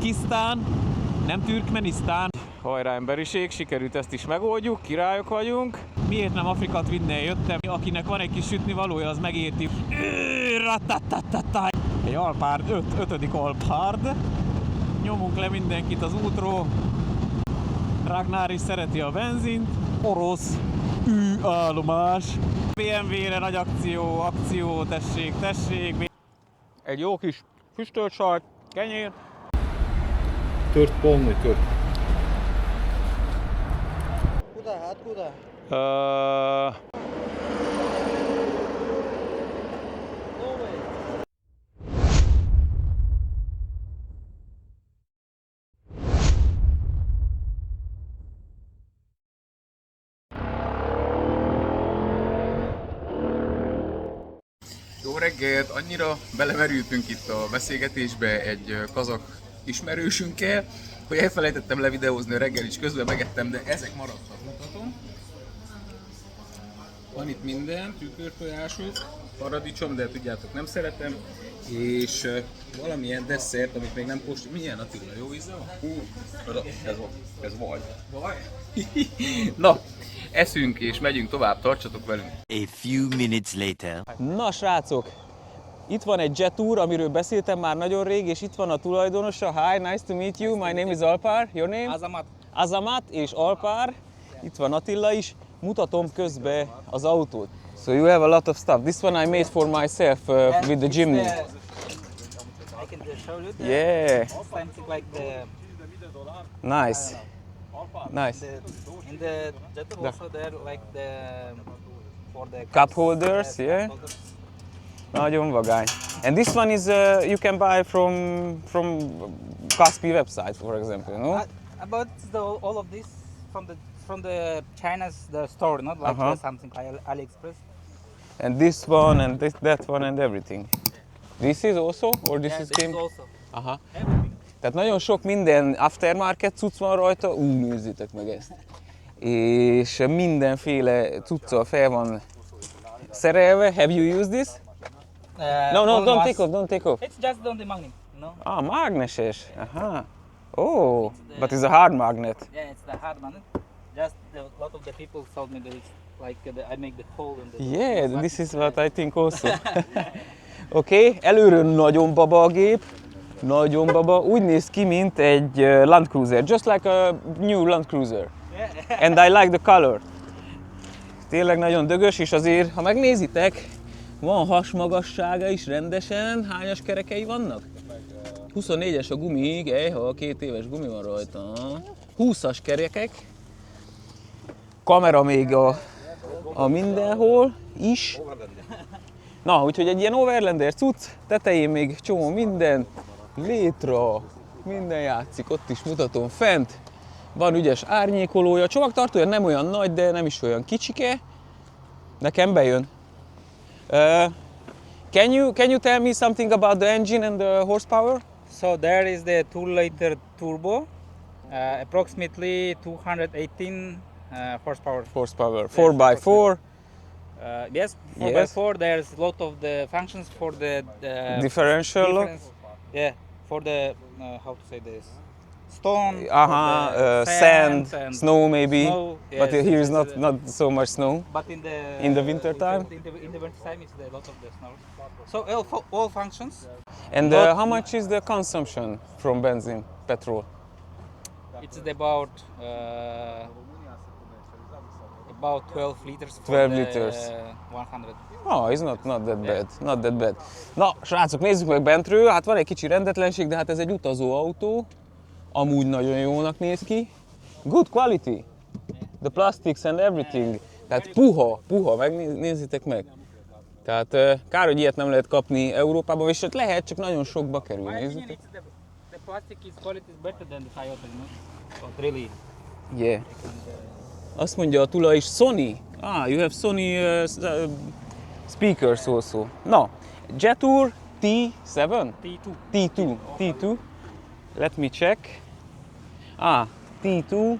Tadzsikisztán, nem Türkmenisztán. Hajrá emberiség, sikerült, ezt is megoldjuk, királyok vagyunk. Miért nem Afrika Twinnel jöttem? Akinek van egy kis sütnivalója, az megérti. Egy Alphard, ötödik Alphard. Nyomunk le mindenkit az útról. Ragnar is szereti a benzint. Orosz állomás. BMW-re nagy akció, tessék. Egy jó kis füstölt sajt, kenyér. Tört полный, tört. Откуда? Jó reggelt! Annyira belemerültünk itt a beszélgetésbe egy kazak ismerősünkkel, hogy elfelejtettem levideózni a reggel is, közben megettem, de ezek maradtak, mutatom. Van itt minden, tükörtojások, paradicsom, de tudjátok nem szeretem, és valamilyen desszert, amit még nem kóstoltam. Milyen Attila, jó íze van? Ez vaj. Vaj? Na, eszünk és megyünk tovább, tartsatok velünk! A few minutes later. Na srácok, itt van egy Jetour, amiről beszéltem már nagyon rég, és itt van a tulajdonosa. Hi, nice to meet you. My name is Alpar. Your name? Azamat. Azamat és Alpar. Itt van Attila is. Mutatom közbe az autót. So you have a lot of stuff. This one I made for myself with the Jimny. I can show you Yeah, something like the nice. Nice. in the Jetour also there like the for the Cup holders, yeah. cup holders. Nagyon vagány. And this one is you can buy from Kaspi website, for example, no? About all of this from the China's the store, not like something like AliExpress. And this one and that one and everything. This is also, or this Yeah, is this came? is also Aha. everything. Tehát nagyon sok minden aftermarket cucc van rajta. Nézzétek meg ezt. És mindenféle cuccal fel van szerelve. Have you used this? No, don't take off. It's just on the magnet, no? Ah, mágneses. Aha. Oh, but it's a hard magnet. Yeah, it's the hard magnet. Just a lot of the people told me that it's like I make the hole in the. Yeah, this is what I think also. Oké, előről nagyon baba a gép. Nagyon baba. Úgy néz ki, mint egy Land Cruiser. Just like a new Land Cruiser. And I like the color. Tényleg nagyon dögös, és azért, ha megnézitek, van hasmagassága is rendesen. Hányas kerekei vannak? 24-es a gumi, ha 2 éves gumi van rajta. 20-as kerekek. Kamera még a mindenhol is. Na, úgyhogy egy ilyen Overlander cucc, tetején még csomó minden, létra, minden játszik, ott is mutatom fent. Van ügyes árnyékolója, csomagtartója nem olyan nagy, de nem is olyan kicsike. Nekem bejön. Can you tell me something about the engine and the horsepower? So there is the 2-liter turbo, approximately 218 horsepower. Horsepower, 4x4. Yes, Yes. 4x4. There's a lot of the functions for the Differential. difference. Yeah, for the how to say this, stone, Aha, for the sand, and snow maybe. snow, But yes, here is this not so much snow. But in the winter time? in the winter time, it's a lot of the snow. So all functions. And But- how much is the consumption from benzene, petrol? It's about 12 liters. For 12 the, liters. 100. Oh, it's not that bad. Not that bad. Na, srácok, nézzük meg bentről. Hát van egy kicsi rendetlenség, de hát ez egy utazó autó. Amúgy nagyon jónak néz ki. Good quality. The plastics and everything. Tehát puha, megnézzétek meg. Tehát kár, hogy ilyet nem lehet kapni Európában, és lehet, csak nagyon sokba kerül, My opinion nézzétek. is the plastic quality is better than the Toyota, you know? But really. Yeah. Azt mondja a Tula is, Sony. You have Sony speakers also. Na, Jetour T7? T2. T2. Let me check. T2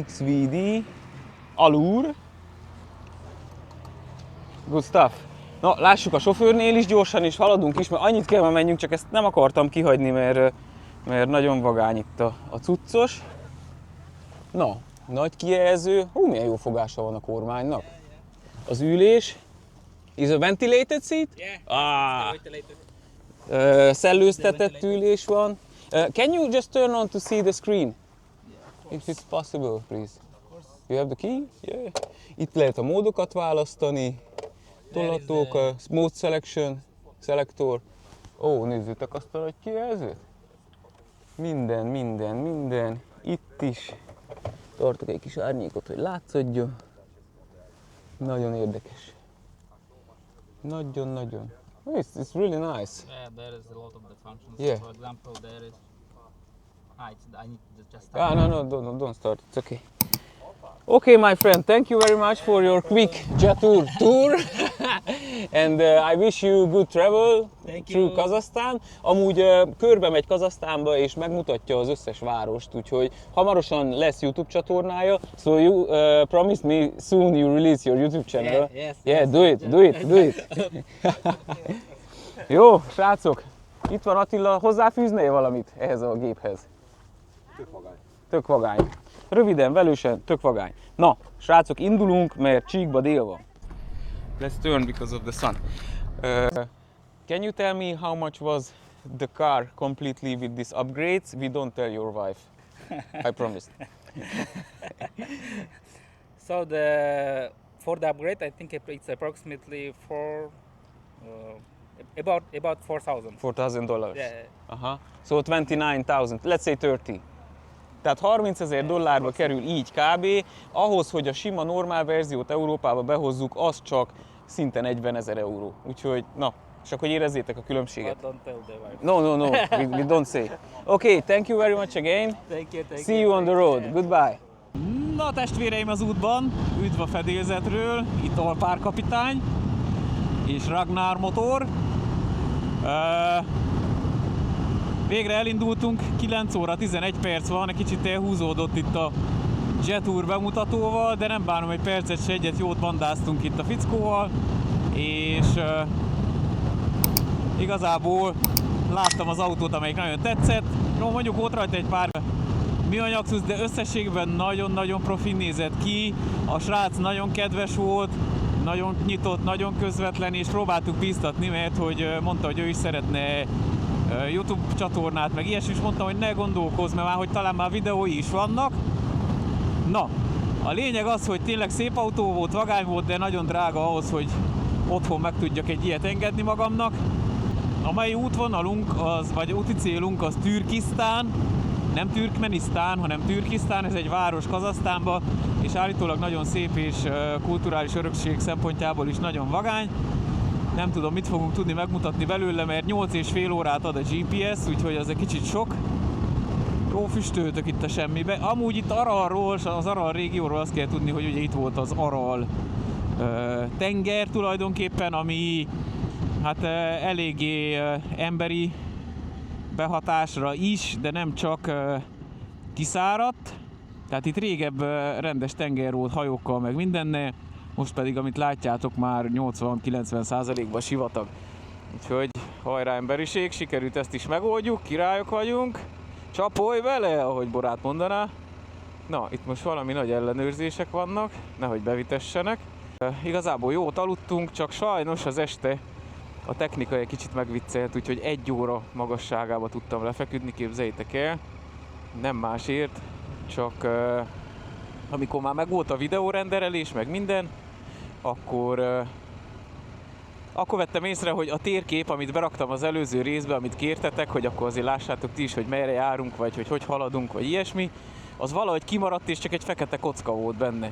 XVD Allure. Good stuff. Na, lássuk a sofőrnél is gyorsan, és haladunk is, mert annyit kell, menjünk, csak ezt nem akartam kihagyni, mert mert nagyon vagány itt a cuccos. Na, nagy kijelző. Hú, milyen jó fogása van a kormánynak. Az ülés. Is a ventilated seat? Yeah. Szellőztetett ülés van. Can you just turn on to see the screen? If it's possible, please. You have the key? Yeah. Itt lehet a módokat választani. Tolatók, a Smooth Selection, Selector. Ó, nézzétek azt a nagy kijelzőt. Minden. Itt is. Tartok egy kis árnyékot, hogy látszódjon. Nagyon érdekes. Nagyon. It's really nice. Yeah, there is a lot of the functions. Yeah. For example, there is. I need to just. No, don't start. It's okay. Okay, my friend, thank you very much for your quick Jatur tour. And I wish you good travel through Kazakhstan. Amúgy körbe megy Kazahsztánba és megmutatja az összes várost, úgyhogy hamarosan lesz YouTube csatornája. So you promised me soon you release your YouTube channel. Yes. Do it. Jó, srácok, itt van Attila, hozzáfűznél valamit ehhez a géphez? Tök vagány. Röviden, velősen, tök vagány. Na, srácok, indulunk, mert csíkba dél van. Let's turn because of the sun. Can you tell me how much was the car completely with these upgrades? We don't tell your wife. I promised. So for the upgrade, I think it's approximately about $4,000. $4,000. Yeah. Aha. So 29,000. Let's say 30. Tehát $30,000 kerül így kb. Ahhoz, hogy a sima normál verziót Európába behozzuk, az csak szinte 40,000 euró. Úgyhogy, na, csak hogy érezzétek a különbséget. But don't tell the wife. No, we don't say. Okay, thank you very much again. Thank you. See you on the road. Goodbye. Na testvéreim az útban, üdv a fedélzetről, itt Alpár kapitány és Ragnar motor. Végre elindultunk, 9 óra 11 perc van, egy kicsit elhúzódott itt a Jatur bemutatóval, de nem bánom, egy percet se, egyet jót bandáztunk itt a fickóval, és igazából láttam az autót, amelyik nagyon tetszett. Jó, mondjuk volt rajta egy pár műanyagcusz, de összességben nagyon-nagyon profin nézett ki. A srác nagyon kedves volt, nagyon nyitott, nagyon közvetlen, és próbáltuk bíztatni, mert hogy mondta, hogy ő is szeretne YouTube csatornát, meg ilyesmi, és mondtam, hogy ne gondolkozz, mert már hogy talán már videói is vannak. Na, a lényeg az, hogy tényleg szép autó volt, vagány volt, de nagyon drága ahhoz, hogy otthon meg tudjak egy ilyet engedni magamnak. A mai útvonalunk, vagy úti célunk az Türkisztán, nem Türkmenisztán, hanem Türkisztán, ez egy város Kazahsztánban, és állítólag nagyon szép és kulturális örökség szempontjából is nagyon vagány. Nem tudom, mit fogunk tudni megmutatni belőle, mert 8,5 órát ad a GPS, úgyhogy az egy kicsit sok. Jó füstöltök itt a semmibe. Amúgy itt Aralról, az Aral régióról azt kell tudni, hogy ugye itt volt az Aral tenger tulajdonképpen, ami hát eléggé emberi behatásra is, de nem csak kiszáradt. Tehát itt régebb rendes tenger volt hajókkal meg mindennel, most pedig amit látjátok már 80-90%-ban sivatag. Úgyhogy hajrá emberiség, sikerült ezt is megoldjuk, királyok vagyunk. Csapolj vele, ahogy Borát mondaná. Na, itt most valami nagy ellenőrzések vannak, nehogy bevitessenek. Igazából jót aludtunk, csak sajnos az este a technika egy kicsit megviccelt, úgyhogy 1 óra magasságába tudtam lefeküdni, képzeljétek el. Nem másért, csak amikor már megvolt a videórenderelés, meg minden, akkor vettem észre, hogy a térkép, amit beraktam az előző részbe, amit kértetek, hogy akkor azért lássátok ti is, hogy merre járunk, vagy hogy haladunk, vagy ilyesmi, az valahogy kimaradt, és csak egy fekete kocka volt benne.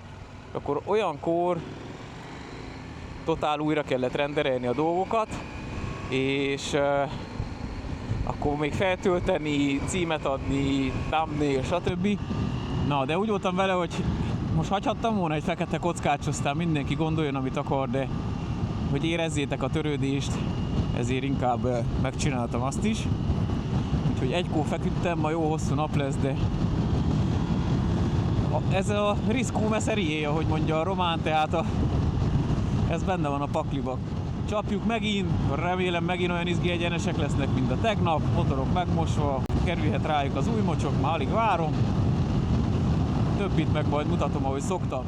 Akkor olyankor totál újra kellett renderelni a dolgokat, és akkor még feltölteni, címet adni, thumbnail, stb. Na, de úgy voltam vele, hogy most hagyhattam volna egy fekete kockát, aztán mindenki gondoljon, amit akar, de hogy érezzétek a törődést, ezért inkább megcsináltam azt is. Úgyhogy egykor feküdtem, ma jó hosszú nap lesz, de ez a riskó meszerié, ahogy mondja a román, tehát ez benne van a pakliba. Csapjuk megint, remélem megint olyan izgi egyenesek lesznek, mint a tegnap, motorok megmosva, kerülhet rájuk az új mocsok, már alig várom. Többit meg majd mutatom, ahogy szoktam.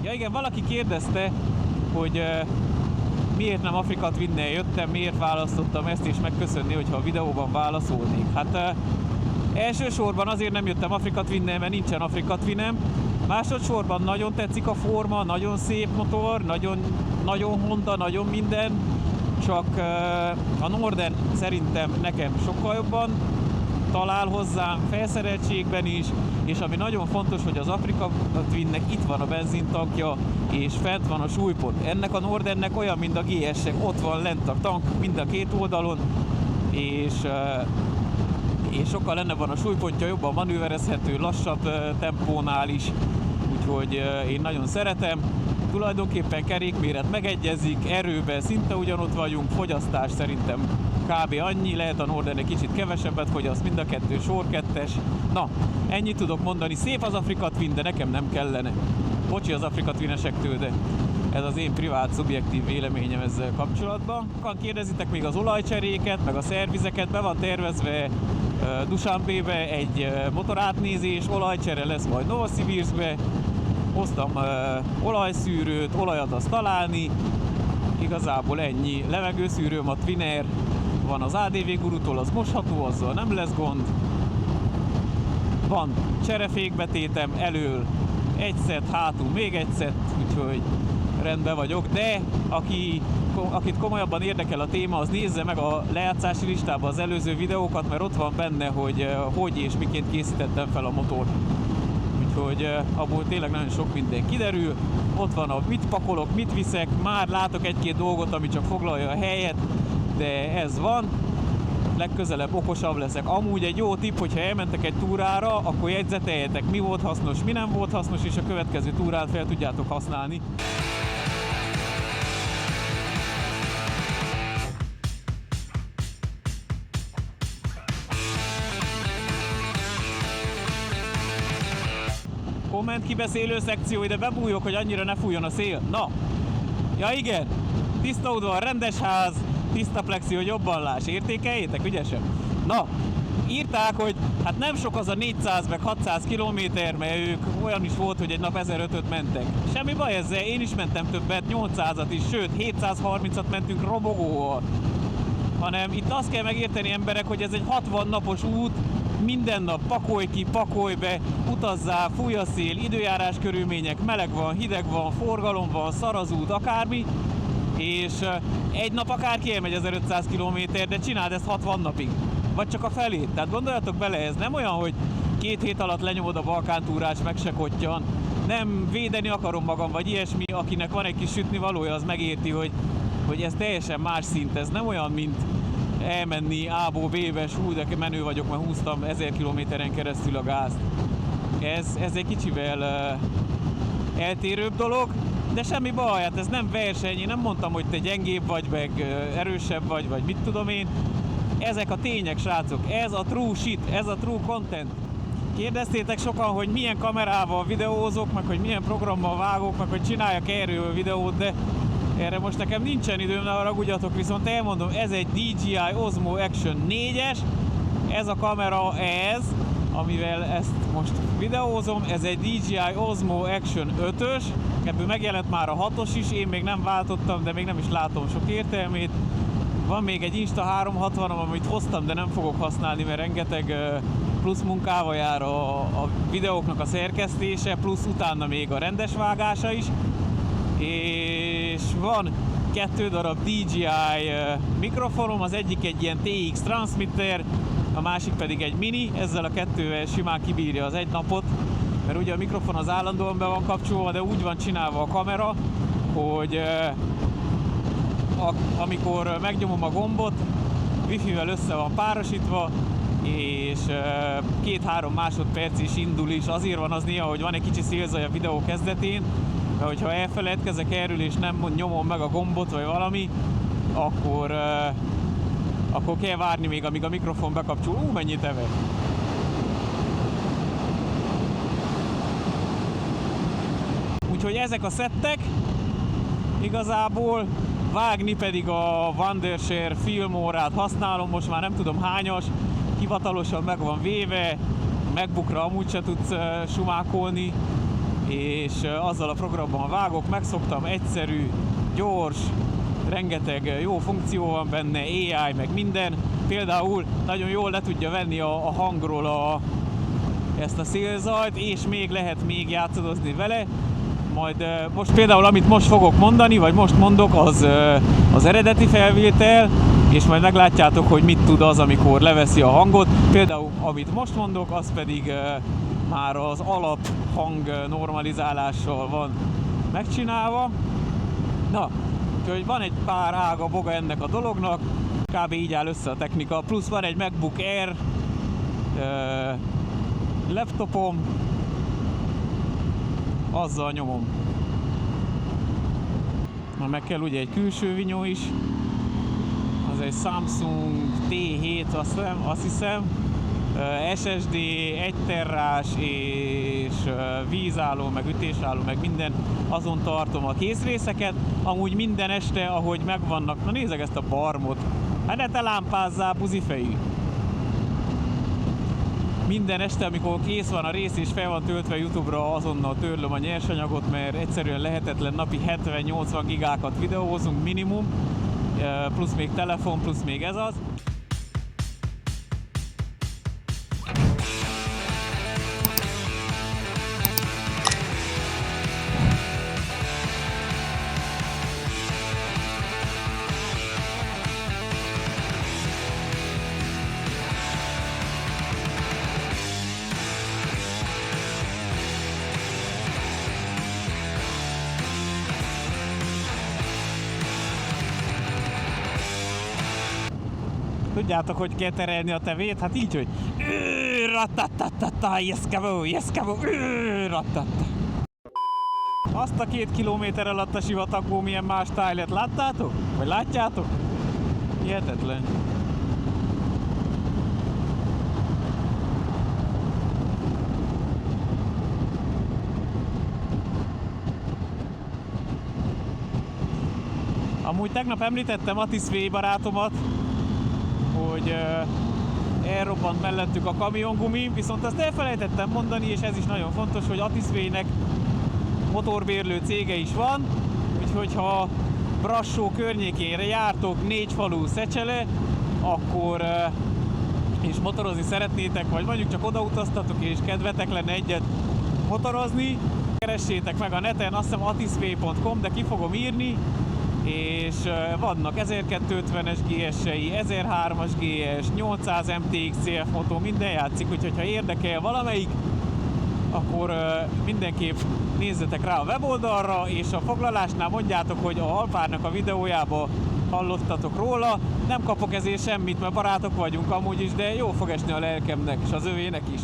Ja igen, valaki kérdezte, hogy miért nem Africa Twinnel jöttem, miért választottam ezt, és megköszönni, hogyha a videóban válaszolnék. Hát elsősorban azért nem jöttem Africa Twinnel, mert nincsen Africa Twinnem. Másodszorban nagyon tetszik a forma, nagyon szép motor, nagyon Honda, nagyon minden. Csak a Norden szerintem nekem sokkal jobban talál hozzám, felszereltségben is, és ami nagyon fontos, hogy az Africa Twinnek itt van a benzintankja, és fent van a súlypont. Ennek a Nordennek olyan, mint a GS-ek, ott van lent a tank mind a két oldalon, és sokkal lenne van a súlypontja, jobban manőverezhető, lassabb tempónál is, úgyhogy én nagyon szeretem. Tulajdonképpen kerékméret megegyezik, erőben szinte ugyanott vagyunk, fogyasztás szerintem kb. Annyi, lehet a Norden egy kicsit kevesebbet fogyaszt, mind a kettő sor 2-es. Na, ennyit tudok mondani, szép az Africa Twin, de nekem nem kellene. Bocsi az Africa Twin-esektől, de ez az én privát, szubjektív véleményem ezzel kapcsolatban. Sokan kérdezitek még az olajcseréket, meg a szervizeket, be van tervezve Dushanbe-be egy motorátnézés, olajcsere lesz majd Novosibirskbe. Hoztam olajszűrőt, olajat azt találni, igazából ennyi. Levegőszűrőm a Twinner, van az ADV Gurutól, az mosható, azzal nem lesz gond. Van cserefékbetétem elől, egy szett, hátul még egy szett, úgyhogy rendben vagyok, de akit komolyabban érdekel a téma, az nézze meg a lejátszási listában az előző videókat, mert ott van benne, hogy és miként készítettem fel a motort. Úgyhogy abból tényleg nagyon sok minden kiderül. Ott van a mit pakolok, mit viszek, már látok egy-két dolgot, ami csak foglalja a helyet, de ez van. Legközelebb okosabb leszek. Amúgy egy jó tipp, hogyha elmentek egy túrára, akkor jegyzeteljetek, mi volt hasznos, mi nem volt hasznos, és a következő túrát fel tudjátok használni. Komment kibeszélő szekció, ide bebújok, hogy annyira ne fújjon a szél. Na, ja igen, tiszta udvar, rendes ház, tiszta plexi, hogy jobban láss. Értékeljétek, ügyesen? Na, írták, hogy hát nem sok az a 400 meg 600 kilométer, mert ők olyan is volt, hogy egy nap 1500-öt mentek. Semmi baj ezzel, én is mentem többet, 800-at is, sőt 730-at mentünk robogóval. Hanem itt azt kell megérteni emberek, hogy ez egy 60 napos út, minden nap pakolj ki, pakolj be, utazzál, fúj a szél, időjárás körülmények, meleg van, hideg van, forgalom van, szar az út, akármi, és egy nap akárki elmegy 1500 km, de csináld ezt 60 napig, vagy csak a felét. Tehát gondoljatok bele, ez nem olyan, hogy 2 hét alatt lenyomod a balkántúrás, meg se kottyan. Nem védeni akarom magam, vagy ilyesmi, akinek van egy kis sütnivalója, az megérti, hogy ez teljesen más szint, ez nem olyan, mint elmenni A-ból B-be, hú, de menő vagyok, mert húztam 1000 kilométeren keresztül a gázt. Ez egy kicsivel eltérőbb dolog, de semmi baj, hát ez nem verseny, én nem mondtam, hogy te gyengébb vagy, meg erősebb vagy mit tudom én. Ezek a tények, srácok, ez a true shit, ez a true content. Kérdeztétek sokan, hogy milyen kamerával videózok, meg hogy milyen programmal vágok, meg hogy csináljak erről videót, de erre most nekem nincsen időm, ne haragudjatok, viszont elmondom, ez egy DJI Osmo Action 4-es, ez a kamera amivel ezt most videózom, ez egy DJI Osmo Action 5-ös, ebből megjelent már a 6-os is, én még nem váltottam, de még nem is látom sok értelmét. Van még egy Insta 360-om, amit hoztam, de nem fogok használni, mert rengeteg plusz munkával jár a videóknak a szerkesztése, plusz utána még a rendes vágása is. És van 2 darab DJI mikrofonom, az egyik egy ilyen TX transmitter, a másik pedig egy mini, ezzel a 2-vel simán kibírja az egy napot, mert ugye a mikrofon az állandóan be van kapcsolva, de úgy van csinálva a kamera, hogy amikor megnyomom a gombot, wifi-vel össze van párosítva, és 2-3 másodperc is indul is. Azért van az néha, hogy van egy kicsi szélzaj a videó kezdetén, mert hogyha elfeledkezek erről és nem nyomom meg a gombot vagy valami, akkor kell várni még, amíg a mikrofon bekapcsol. Mennyit evek! Úgyhogy ezek a szettek, igazából vágni pedig a Wondershare filmórát használom, most már nem tudom hányas, hivatalosan meg van véve, MacBookra amúgy se tudsz sumákolni, és azzal a programban vágok, megszoktam, egyszerű, gyors, rengeteg jó funkció van benne, AI, meg minden. Például nagyon jól le tudja venni a hangról ezt a szélzajt, és még lehet játszadozni vele. Majd most például, amit most fogok mondani, vagy most mondok, az eredeti felvétel, és majd meglátjátok, hogy mit tud az, amikor leveszi a hangot. Például, amit most mondok, az pedig már az alaphang normalizálással van megcsinálva. Na, úgyhogy van egy pár ága boga ennek a dolognak, kb. Így áll össze a technika. Plusz van egy MacBook Air laptopom, azzal nyomom. Na, meg kell ugye egy külső vinyó is, az egy Samsung T7, azt hiszem, SSD, 1 terrás és vízálló, meg ütésálló, meg minden, azon tartom a készrészeket. Amúgy minden este, ahogy megvannak, na nézzek ezt a barmot, hát ne te lámpázzál, buzifejű! Minden este, amikor kész van a rész és fel van töltve YouTube-ra, azonnal törlöm a nyersanyagot, mert egyszerűen lehetetlen, napi 70-80 gigákat videózunk minimum, plusz még telefon, plusz még ez az. Tudjátok, hogy kell terelni a tevét? Hát így, hogy jeszkavó, ratata. Azt a 2 kilométer alatt a sivatagból milyen más tájlet láttátok? Vagy látjátok? Hihetetlen. Amúgy tegnap említettem Atisvé barátomat, hogy elrobbant mellettük a kamiongumi, viszont azt elfelejtettem mondani, és ez is nagyon fontos, hogy Atisvének motorbérlő cége is van, úgyhogy ha Brassó környékére jártok, 4 falu Szecsele, akkor és motorozni szeretnétek, vagy mondjuk csak odautaztatok és kedvetek lenne egyet motorozni, keressétek meg a neten, azt hiszem atisvé.com, de ki fogom írni, és vannak 1250-es GS-ei, 1003-as GS, 800 MTX CF motó, minden játszik, úgyhogy ha érdekel valamelyik, akkor mindenképp nézzetek rá a weboldalra, és a foglalásnál mondjátok, hogy a Alpárnak a videójában hallottatok róla. Nem kapok ezért semmit, mert barátok vagyunk amúgy is, de jó fog esni a lelkemnek, és az övének is.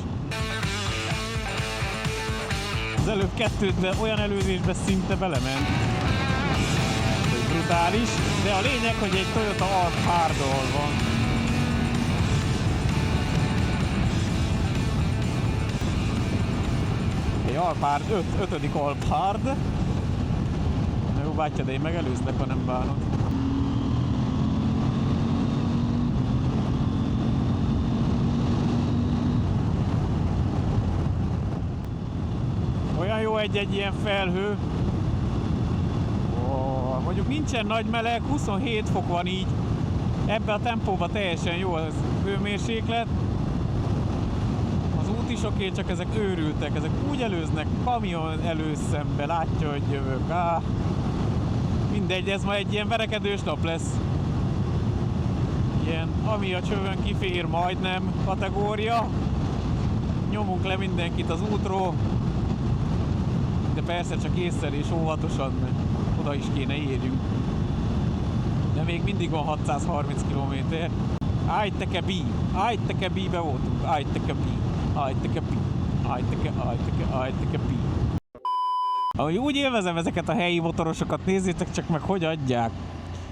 Az előbb kettőtben olyan előzésbe szinte belement. Brutális, de a lényeg, hogy egy Toyota Alphard-dal van. Egy Alphard, 5. Alphard. Na jó bátya, de én megelőzlek, ha nem bánod. Olyan jó egy ilyen felhő. Mondjuk nincsen nagy meleg, 27 fok van így. Ebben a tempóban teljesen jó az hőmérséklet. Az útisoké, csak ezek őrültek, ezek úgy előznek, kamion előz szembe, látja, hogy jövök. Mindegy, ez ma egy ilyen verekedős nap lesz. Ilyen, ami a csövön kifér majdnem kategória. Nyomunk le mindenkit az útról. De persze csak észre és óvatosan, mert oda is kéne érjünk. De még mindig van 630 km. Ájtekebi-be voltunk. Ájtekebi. Ahogy úgy élvezem ezeket a helyi motorosokat, nézzétek csak meg, hogy adják.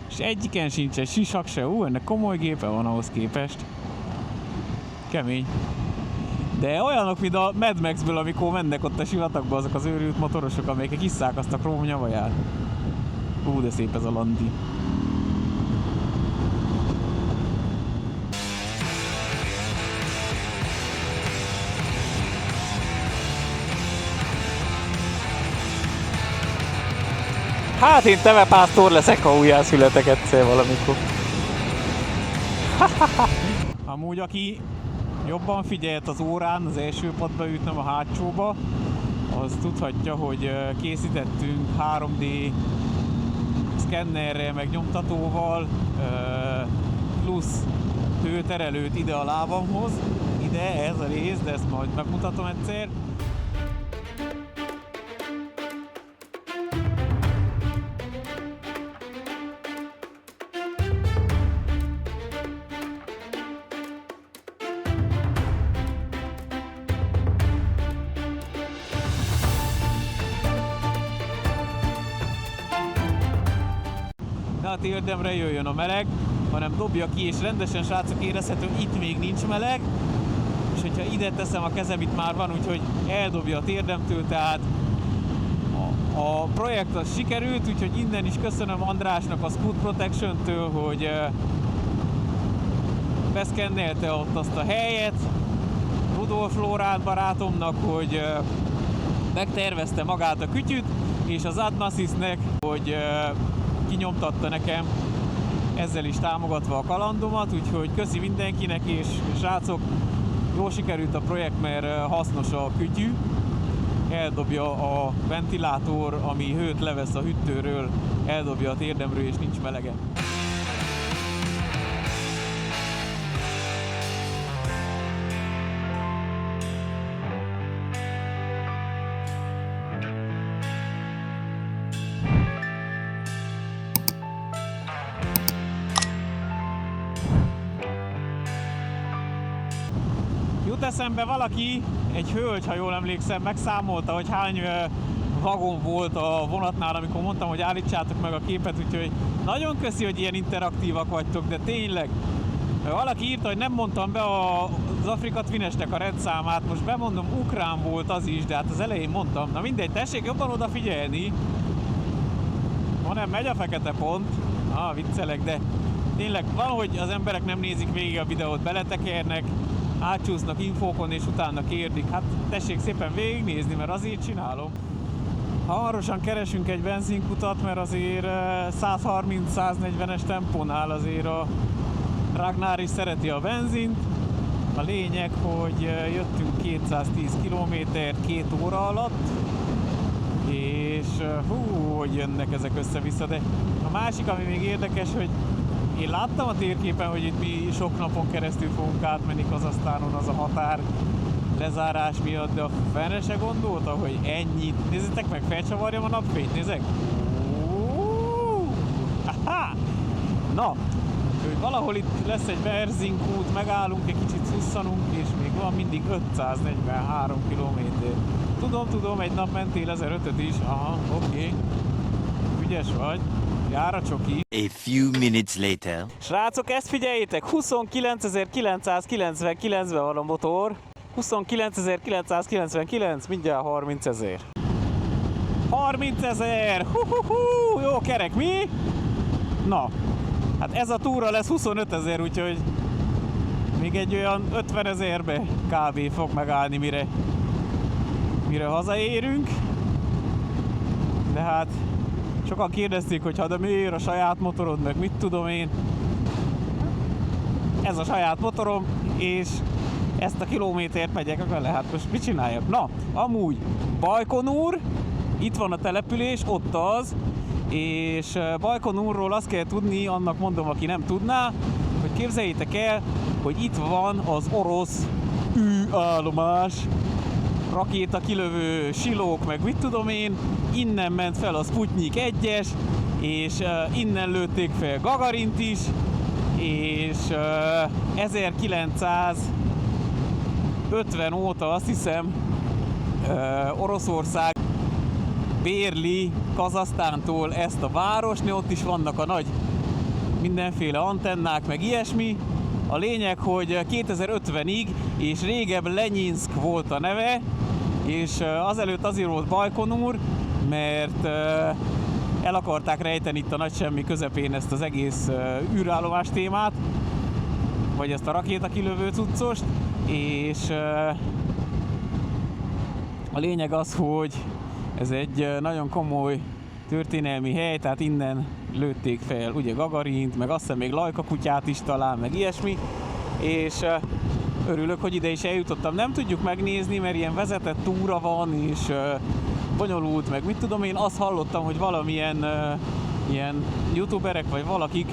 És egyiken sincs egy sisak se. Ennek komoly gépe van ahhoz képest. Kemény. De olyanok, mint a Mad Max-ből, amikor mennek ott a sivatagba azok az őrült motorosok, amelyek isszák azt a króm nyavaját. Hú, de szép ez a landi. Hát én temepásztor leszek, ha újjászületek egyszer valamikor. Amúgy aki jobban figyelt az órán, az első padba ült, nem a hátsóba, az tudhatja, hogy készítettünk 3D szkennerrel, meg nyomtatóval plusz hőterelőt ide a lábamhoz. Ide, ez a rész, de ezt majd megmutatom egyszer. Ne a térdemre jöjjön a meleg, hanem dobja ki, és rendesen, srácok, érezhető, itt még nincs meleg, és hogyha ide teszem a kezem, itt már van, úgyhogy eldobja a térdemtől, tehát a projekt az sikerült, úgyhogy innen is köszönöm Andrásnak a Scoot Protection-től, hogy beszkennelte ott azt a helyet, Rudolf Lórán barátomnak, hogy megtervezte magát a kütyüt, és az Admasisnek, hogy kinyomtatta nekem, ezzel is támogatva a kalandomat, úgyhogy köszi mindenkinek, és srácok, jól sikerült a projekt, mert hasznos a kütyű, eldobja a ventilátor, ami hőt levesz a hűtőről, eldobja a térdemről, és nincs melege. Jut eszembe valaki, egy hölgy, ha jól emlékszem, megszámolta, hogy hány vagon volt a vonatnál, amikor mondtam, hogy állítsátok meg a képet, úgyhogy nagyon köszi, hogy ilyen interaktívak vagytok, de tényleg. Valaki írta, hogy nem mondtam be az Afrika Twinesnek a rendszámát, most bemondom, ukrán volt az is, de hát az elején mondtam. Na mindegy, tessék jobban odafigyelni. Nem megy a fekete pont. Viccelek, de tényleg van, hogy az emberek nem nézik végig a videót, beletekernek, átcsúsznak infókon és utána kérdik. Hát tessék szépen végignézni, mert azért csinálom. Hamarosan keresünk egy benzinkutat, mert azért 130-140-es tempónál azért a Ragnar is szereti a benzint. A lényeg, hogy jöttünk 210 kilométert 2 óra alatt, és hogy jönnek ezek össze-vissza, de a másik, ami még érdekes, hogy én láttam a térképen, hogy itt mi sok napon keresztül fogunk átmenni Kazahsztánon, az a határ lezárás miatt, de a fene se gondolta, hogy ennyit. Nézzétek meg, felcsavarjam a napfényt, nézzek! Na, hogy valahol itt lesz egy benzinkút, megállunk, egy kicsit szusszanunk, és még van mindig 543 km. Tudom, egy nap mentél 1500-öt is, oké. Ügyes vagy. Jár a csoki. A few minutes later. Srácok, ezt figyeljétek, 29.999-ben van a motor. 29.999, mindjárt 30.000. 30.000! Jó kerek, mi? Na, hát ez a túra lesz 25.000, úgyhogy még egy olyan 50.000-be kb. Fog megállni, mire hazaérünk. De hát sokan kérdezték, hogy de miért a saját motorod, meg mit tudom én. Ez a saját motorom, és ezt a kilométert megyek vele, hát most mit csináljak? Na, amúgy Bajkonur, itt van a település, ott az, és Bajkonurról azt kell tudni, annak mondom, aki nem tudná, hogy képzeljétek el, hogy itt van az orosz űrállomás, rakéta kilövő silók, meg mit tudom én, innen ment fel a Sputnik 1-es, és innen lőtték fel Gagarint is, és 1950 óta azt hiszem Oroszország bérli Kazahsztántól ezt a várost, ott is vannak a nagy mindenféle antennák, meg ilyesmi, A lényeg, hogy 2050-ig, és régebb Lenyinszk volt a neve, és azelőtt azért volt Bajkonur, mert el akarták rejteni itt a nagy semmi közepén ezt az egész űrállomás témát, vagy ezt a rakétakilövő cuccost, és a lényeg az, hogy ez egy nagyon komoly történelmi hely, tehát innen lőtték fel ugye Gagarint, meg azt hiszem még Lajka kutyát is talán, meg ilyesmi, és örülök, hogy ide is eljutottam. Nem tudjuk megnézni, mert ilyen vezetett túra van, és bonyolult, meg mit tudom én, azt hallottam, hogy valamilyen ilyen youtuberek vagy valakik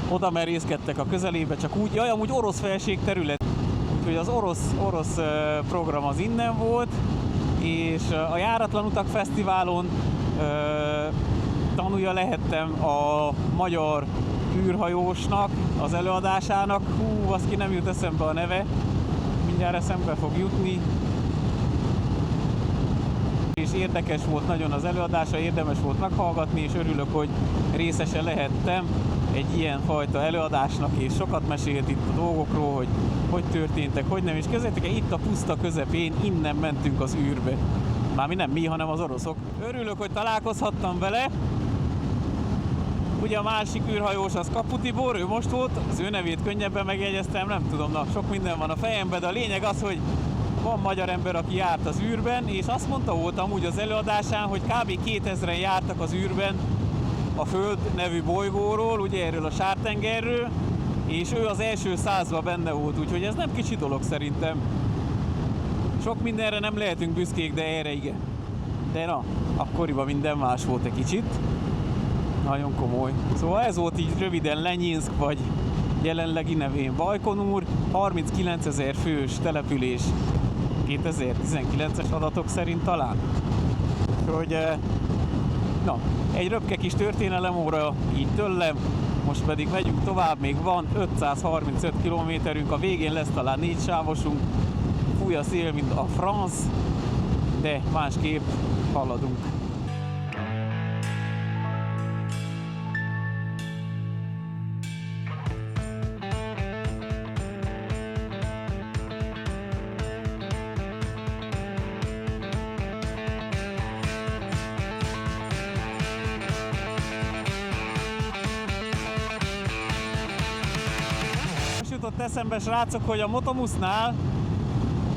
oda merészkedtek a közelébe, csak úgy, jaj, amúgy orosz felség terület, úgyhogy az orosz program az innen volt, és a Járatlan Utak Fesztiválon tanulja lehettem a magyar űrhajósnak az előadásának. Hú, az ki nem jut eszembe a neve, mindjárt eszembe fog jutni. És érdekes volt nagyon az előadása, érdemes volt meghallgatni, és örülök, hogy részese lehettem egy ilyen fajta előadásnak, és sokat mesélt itt a dolgokról, hogy történtek, hogy nem, és közétek, itt a puszta közepén innen mentünk az űrbe. Mármint nem mi, hanem az oroszok. Örülök, hogy találkozhattam vele. Ugye a másik űrhajós az Kapu Tibor, ő most volt, az ő nevét könnyebben megjegyeztem, nem tudom, na, sok minden van a fejemben, de a lényeg az, hogy van magyar ember, aki járt az űrben, és azt mondta volt amúgy az előadásán, hogy kb. 2000-en jártak az űrben a Föld nevű bolygóról, ugye erről a Sártengerről, és ő az első 100-ban benne volt, úgyhogy ez nem kicsi dolog szerintem. Sok mindenre nem lehetünk büszkék, de erre igen. De na, akkoriban minden más volt egy kicsit. Nagyon komoly. Szóval ez volt így röviden Lenyinszk, vagy jelenlegi nevén Bajkonur, 39 000 fős település, 2019-es adatok szerint talán. Úgyhogy, na, egy röpke kis történelem óra így tőlem, most pedig megyünk tovább, még van 535 kilométerünk, a végén lesz talán 4 sávosunk, fúj a szél, mint a France, de másképp haladunk. Jutott eszembe, srácok, hogy a Motomusznál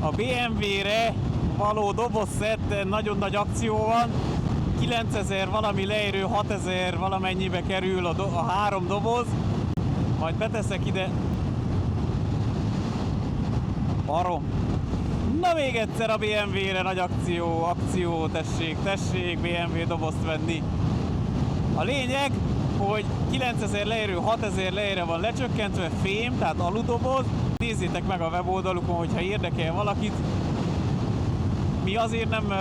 a BMW-re való dobozszett nagyon nagy akció van. 9000 valami leérő, 6000 valamennyibe kerül a 3 doboz. Majd beteszek ide. Barom. Na még egyszer a BMW-re nagy akció, tessék BMW dobozt venni. A lényeg, hogy 9000 leérő, 6000 leérre van lecsökkentve, fém, tehát aludoboz. Nézzétek meg a weboldalukon, hogyha érdekel valakit. Mi azért nem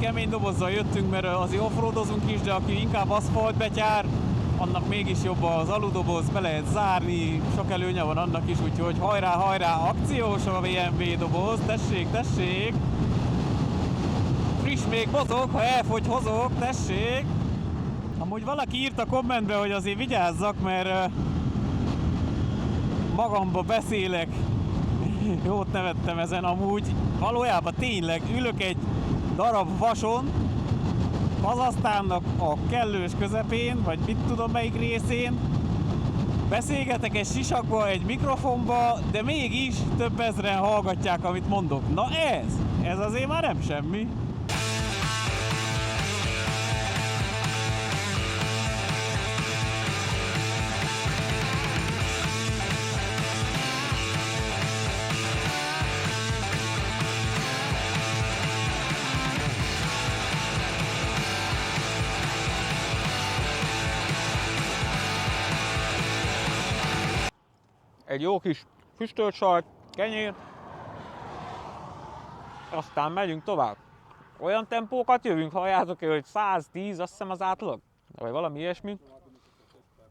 kemény dobozzal jöttünk, mert azért offroadozunk is, de aki inkább aszfaltbetyár, annak mégis jobb az aludoboz, be lehet zárni, sok előnye van annak is, úgyhogy hajrá, akciós a BMW doboz, tessék! Friss még mozog, ha elfogy, hozok, tessék! Amúgy valaki írt a kommentbe, hogy azért vigyázzak, mert magamba beszélek. Jót nevettem ezen amúgy. Valójában tényleg ülök egy darab vason, Kazahsztánnak a kellős közepén, vagy mit tudom melyik részén. Beszélgetek egy sisakba, egy mikrofonba, de mégis több ezren hallgatják, amit mondok. Na ez azért már nem semmi. Egy jó kis füstölt sajt, kenyér, aztán megyünk tovább. Olyan tempókat jövünk, halljátok el, hogy 110, azt hiszem az átlag, vagy valami ilyesmi.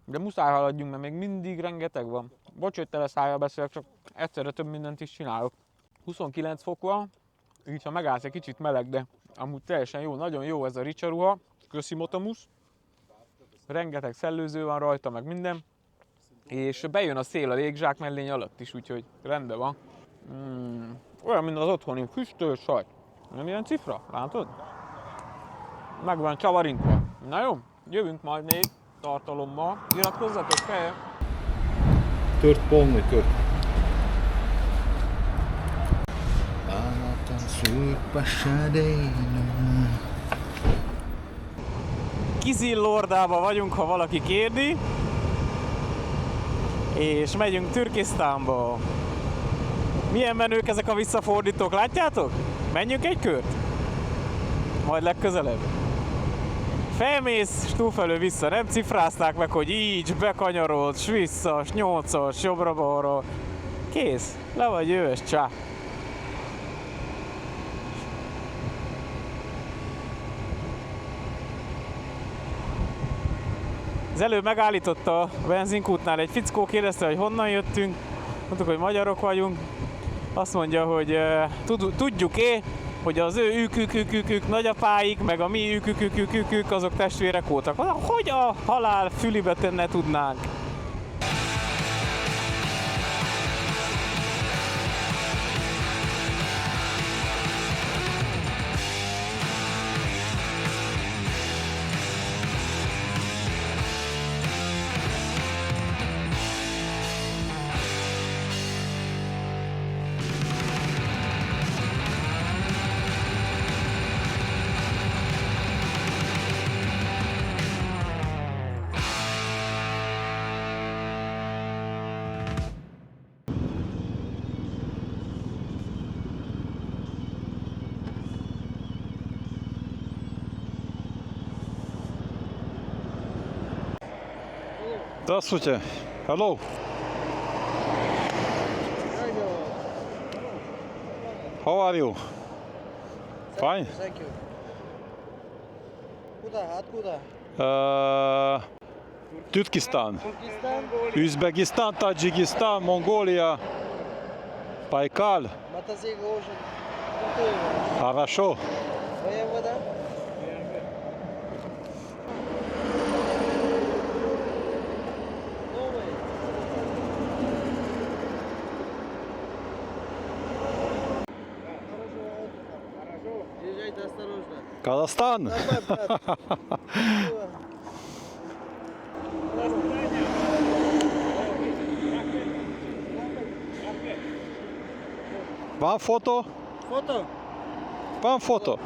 De muszáj haladjunk, mert még mindig rengeteg van. Bocs, hogy teleszájjal beszélek, csak egyszerre több mindent is csinálok. 29 fok van, így ha megállsz egy kicsit meleg, de amúgy teljesen jó, nagyon jó ez a ricsa ruha. Köszi Motomus. Rengeteg szellőző van rajta, meg minden. és bejön a szél a légzsákmellény alatt is, úgyhogy rendben van. Olyan, mint az otthoni füstölt sajt. Nem ilyen cifra? Látod? Meg van csavarintva. Na jó, jövünk majd még tartalommal. Iratkozzatok fel! Tört polni, tört. Kizil-Lordába vagyunk, ha valaki kérdi. És megyünk Türkisztánba. Milyen menők ezek a visszafordítók, látjátok? Menjünk egy kört? Majd legközelebb. Felmész, s túlfelől vissza, nem cifrázták meg, hogy így, bekanyarolt, s vissza, s 8-as, jobbra-balra. Kész, le vagy jöves, csá. Az előbb megállította a benzinkútnál egy fickó, kérdezte, hogy honnan jöttünk. Mondtuk, hogy magyarok vagyunk. Azt mondja, hogy tudjuk-e, hogy az ő ükükükükük nagyapáik, meg a mi ükükükükük azok testvérek voltak. Hogy a halál fülibe ne tudnánk? Здравствуйте. Hello. How are you? Fine. Thank you. Куда? Откуда? Türkistan, Туркестан? Üzbekistan, Таджикистан, Монголия, Байкал. Мотоцикл уже. Готовы. Хорошо. Твоя вода? Новые. Хорошо. Езжайте осторожно. Казахстан. Давай, брат. One photo. Фото? One photo.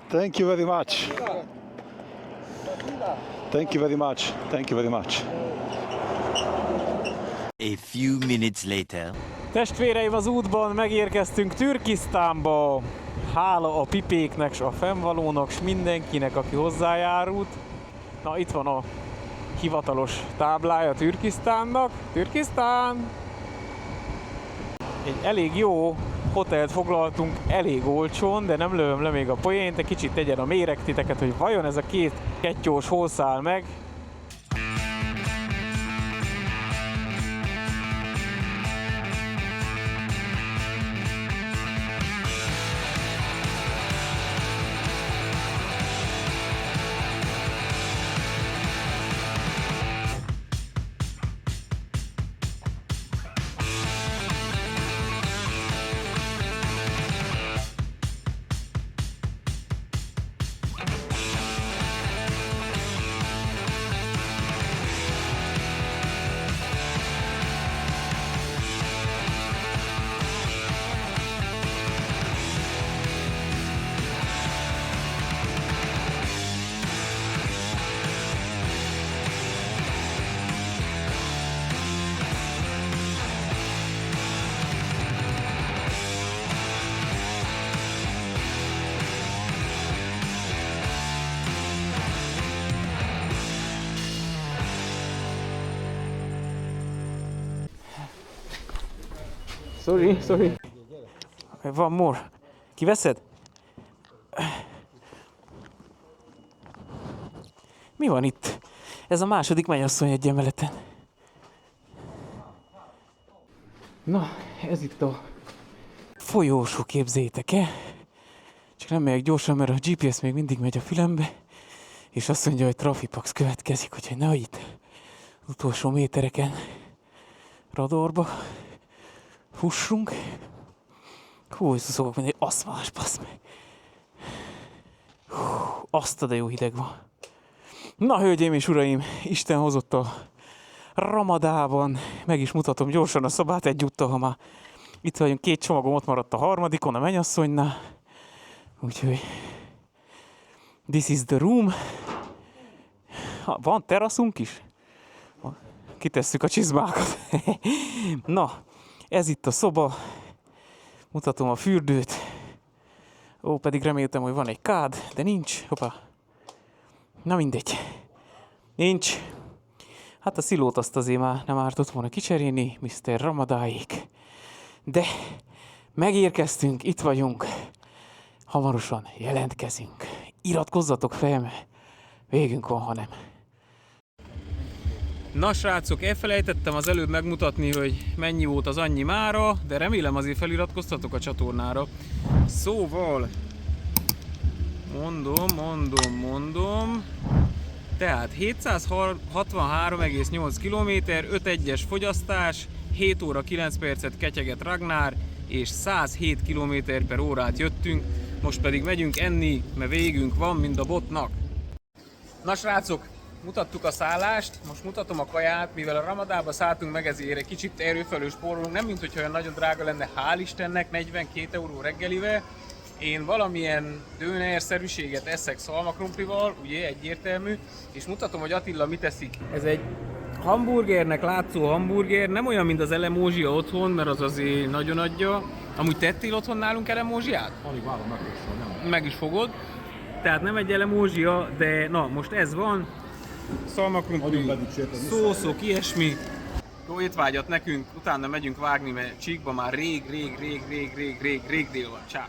Thank you very much. Thank you very much. Thank you very much. A few minutes later. Testvéreim, az útban megérkeztünk Türkisztánba. Hála a pipéknek, s a fennvalónak, s mindenkinek, aki hozzájárult. Na, itt van a hivatalos táblája Türkisztánnak. Türkisztán! Egy elég jó hotelt foglaltunk elég olcsón, de nem lövöm le még a poént, egy kicsit tegyen a méreg titeket, hogy vajon ez a két kettyós hol száll meg. Sorry. Van more. Kiveszed? Mi van itt? Ez a második mennyasszony egy emeleten. Na, ez itt a folyósó, képzeljétek el. Csak Csak nem megyek gyorsan, mert a GPS még mindig megy a fülembe, és azt mondja, hogy Trafipax következik, úgyhogy nehogy itt az utolsó métereken radarba fussunk. Hú, szokok menni, hogy aszmás, bassz meg. Azt a de jó hideg van. Na, hölgyeim és uraim, Isten hozott a Ramadában. Meg is mutatom gyorsan a szobát egyúttal, ha már itt vagyunk. 2 csomagom ott maradt a harmadikon, a mennyasszonynál. Úgyhogy this is the room. Van teraszunk is? Kitesszük a csizmákat. Na, ez itt a szoba. Mutatom a fürdőt. Ó, pedig reméltem, hogy van egy kád, de nincs. Hoppá. Na mindegy. Nincs. Hát a szilót azt azért már nem ártott volna kicserélni, Mr. Ramadáék. De megérkeztünk, itt vagyunk. Hamarosan jelentkezünk. Iratkozzatok fel, mert végünk van, ha nem. Na srácok, elfelejtettem az előbb megmutatni, hogy mennyi volt az annyi mára, de remélem azért feliratkoztatok a csatornára. Szóval, mondom. Tehát 763,8 km, 5-1-es fogyasztás, 7 óra 9 percet ketyegett Ragnar, és 107 km/h jöttünk. Most pedig megyünk enni, mert végünk van, mint a botnak. Na srácok, mutattuk a szállást, most mutatom a kaját, mivel a Ramadába szálltunk meg, ezért egy kicsit erőfelől spórolunk, nem mint hogyha olyan nagyon drága lenne, hál' Istennek, 42 euró reggelivel. Én valamilyen dönerszerűséget eszek szalmakrumplival, ugye egyértelmű, és mutatom, hogy Attila mit eszik. Ez egy hamburgernek látszó hamburger, nem olyan, mint az elemózsia otthon, mert az azért nagyon adja. Amúgy tettél otthon nálunk elemózsiát? Alig várom meg. Meg is fogod. Tehát nem egy elemózsia, de na, most ez van. Szalmakrumpli, szószok, ilyesmi. Jó étvágyat nekünk, utána megyünk vágni, mert Csíkba már rég dél van. Csá!